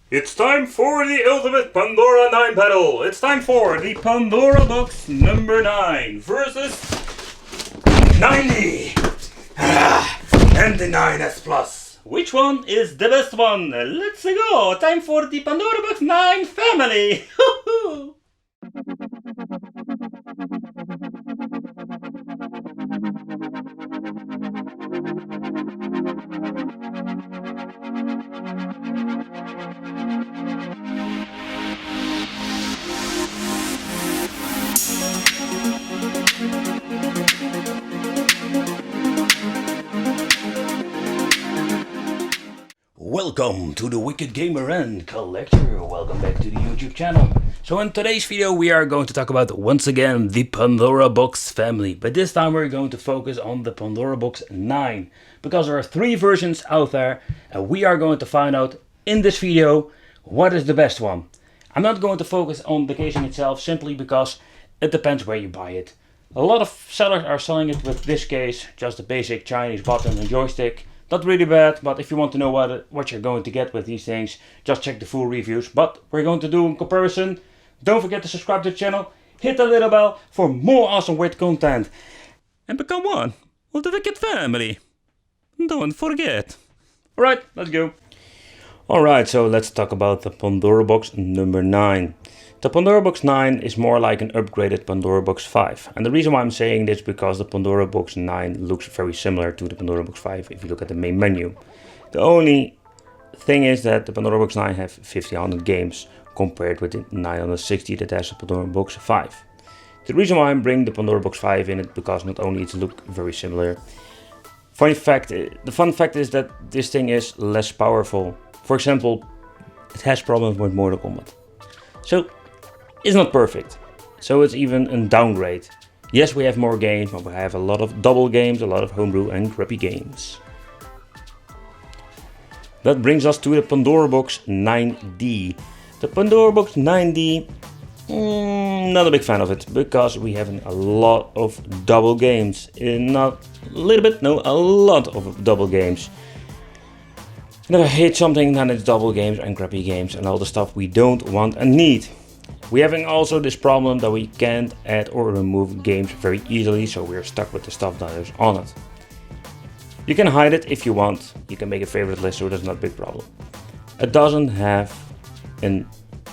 It's time for the ultimate Pandora 9 battle. It's time for the Pandora Box number 9 versus 90 and the 9S Plus. Which one is the best one? Let's go. Time for the Pandora Box 9 family. Welcome to the Wicked Gamer and Collector. Welcome back to the YouTube channel. So in today's video we are going to talk about once again the Pandora Box family. But this time we're going to focus on the Pandora Box 9. Because there are 3 versions out there and we are going to find out in this video what is the best one. I'm not going to focus on the casing itself simply because it depends where you buy it. A lot of sellers are selling it with this case, just a basic Chinese button and joystick. Not really bad, but if you want to know what you're going to get with these things, just check the full reviews. But we're going to do a comparison. Don't forget to subscribe to the channel, hit the little bell for more awesome weird content. And become one of the Wicked family. Don't forget. Alright, let's go. Alright, so let's talk about the Pandora Box number 9. The Pandora Box 9 is more like an upgraded Pandora Box 5. And the reason why I'm saying this is because the Pandora Box 9 looks very similar to the Pandora Box 5 if you look at the main menu. The only thing is that the Pandora Box 9 have 1500 games compared with the 960 that has the Pandora Box 5. The reason why I'm bringing the Pandora Box 5 in it because not only it looks very similar. The fun fact is that this thing is less powerful. For example, it has problems with Mortal Kombat. So it's not perfect, so it's even a downgrade. Yes, we have more games, but we have a lot of double games, a lot of homebrew and crappy games. That brings us to the Pandora Box 9D. The Pandora Box 9D, not a big fan of it, because we have a lot of double games. Not a little bit, no, a lot of double games. And if I hate something, then it's double games and crappy games and all the stuff we don't want and need. We having also this problem that we can't add or remove games very easily, so we're stuck with the stuff that is on it. You can hide it if you want, you can make a favorite list, so that's not a big problem. It doesn't have a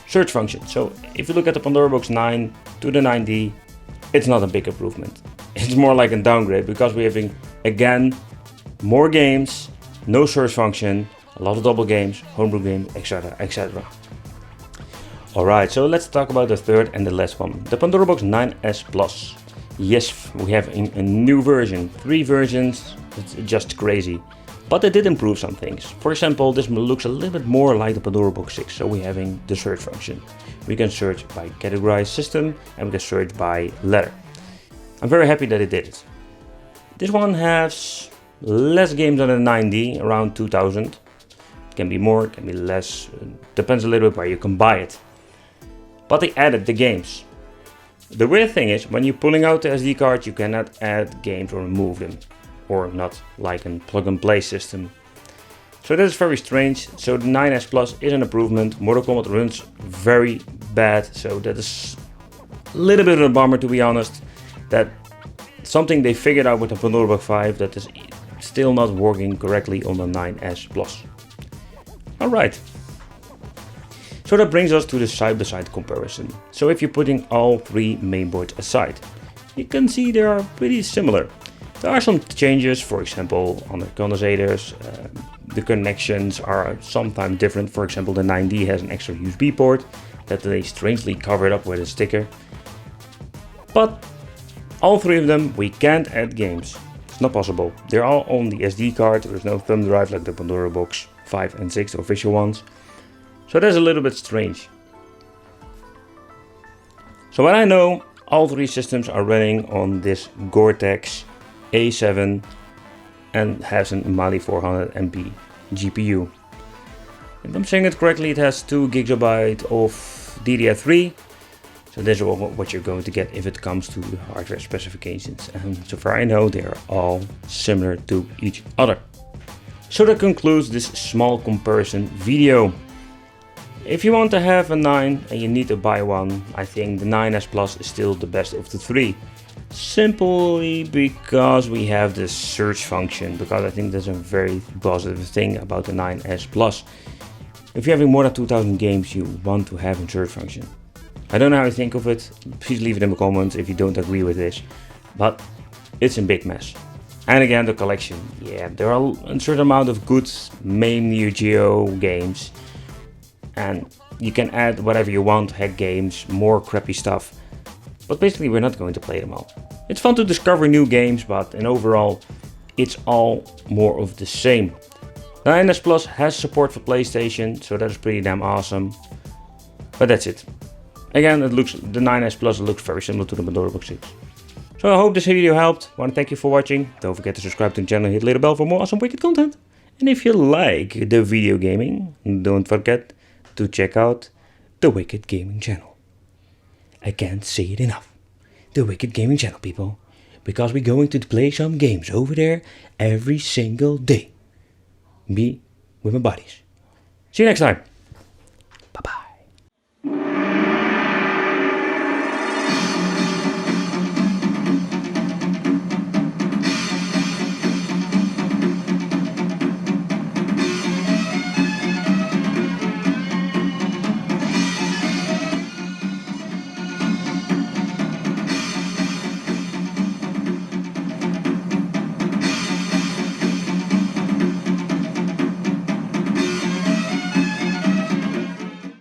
search function, so if you look at the Pandora Box 9 to the 9D, it's not a big improvement. It's more like a downgrade, because we're having, again, more games, no search function, a lot of double games, homebrew games, etc, etc. Alright, so let's talk about the third and the last one, the Pandora Box 9S Plus. Yes, we have a new version, 3 versions, it's just crazy. But they did improve some things. For example, this looks a little bit more like the Pandora Box 6, so we're having the search function. We can search by categorized system and we can search by letter. I'm very happy that it did it. This one has less games than the 9D, around 2000. It can be more, it can be less, depends a little bit where you can buy it. But they added the games. The weird thing is, when you're pulling out the SD card, you cannot add games or remove them. Or not like a plug and play system. So that is very strange. So the 9S Plus is an improvement. Mortal Kombat runs very bad, so that is a little bit of a bummer, to be honest. That something they figured out with the Pandora Box 5 that is still not working correctly on the 9S Plus. Alright. So that brings us to the side-by-side comparison. So if you're putting all 3 mainboards aside, you can see they are pretty similar. There are some changes, for example on the condensators, the connections are sometimes different. For example, the 9D has an extra USB port that they strangely covered up with a sticker. But all 3 of them we can't add games. It's not possible. They're all on the SD card, there's no thumb drive like the Pandora Box 5 and 6, the official ones. So that's a little bit strange. So what I know, all 3 systems are running on this Gore-Tex A7 and has an Mali 400 MP GPU. If I'm saying it correctly, it has 2 GB of DDR3. So this is what you're going to get if it comes to the hardware specifications. And so far I know they are all similar to each other. So that concludes this small comparison video. If you want to have a 9 and you need to buy one, I think the 9S Plus is still the best of the three. Simply because we have the search function, because I think that's a very positive thing about the 9S Plus. If you're having more than 2000 games, you want to have a search function. I don't know how you think of it, please leave it in the comments if you don't agree with this, but it's a big mess. And again, the collection, yeah, there are a certain amount of good MAME Neo Geo games, and you can add whatever you want, hack games, more crappy stuff, but basically we're not going to play them all. It's fun to discover new games, but in overall, it's all more of the same. The 9S Plus has support for PlayStation, so that is pretty damn awesome, but that's it. Again, the 9S Plus looks very similar to the Pandora Box 6. So I hope this video helped. I want to thank you for watching. Don't forget to subscribe to the channel and hit the little bell for more awesome wicked content. And if you like the video gaming, don't forget to check out the Wicked Gaming channel. I can't say it enough. The Wicked Gaming channel, people. Because we're going to play some games over there every single day. Me with my buddies. See you next time.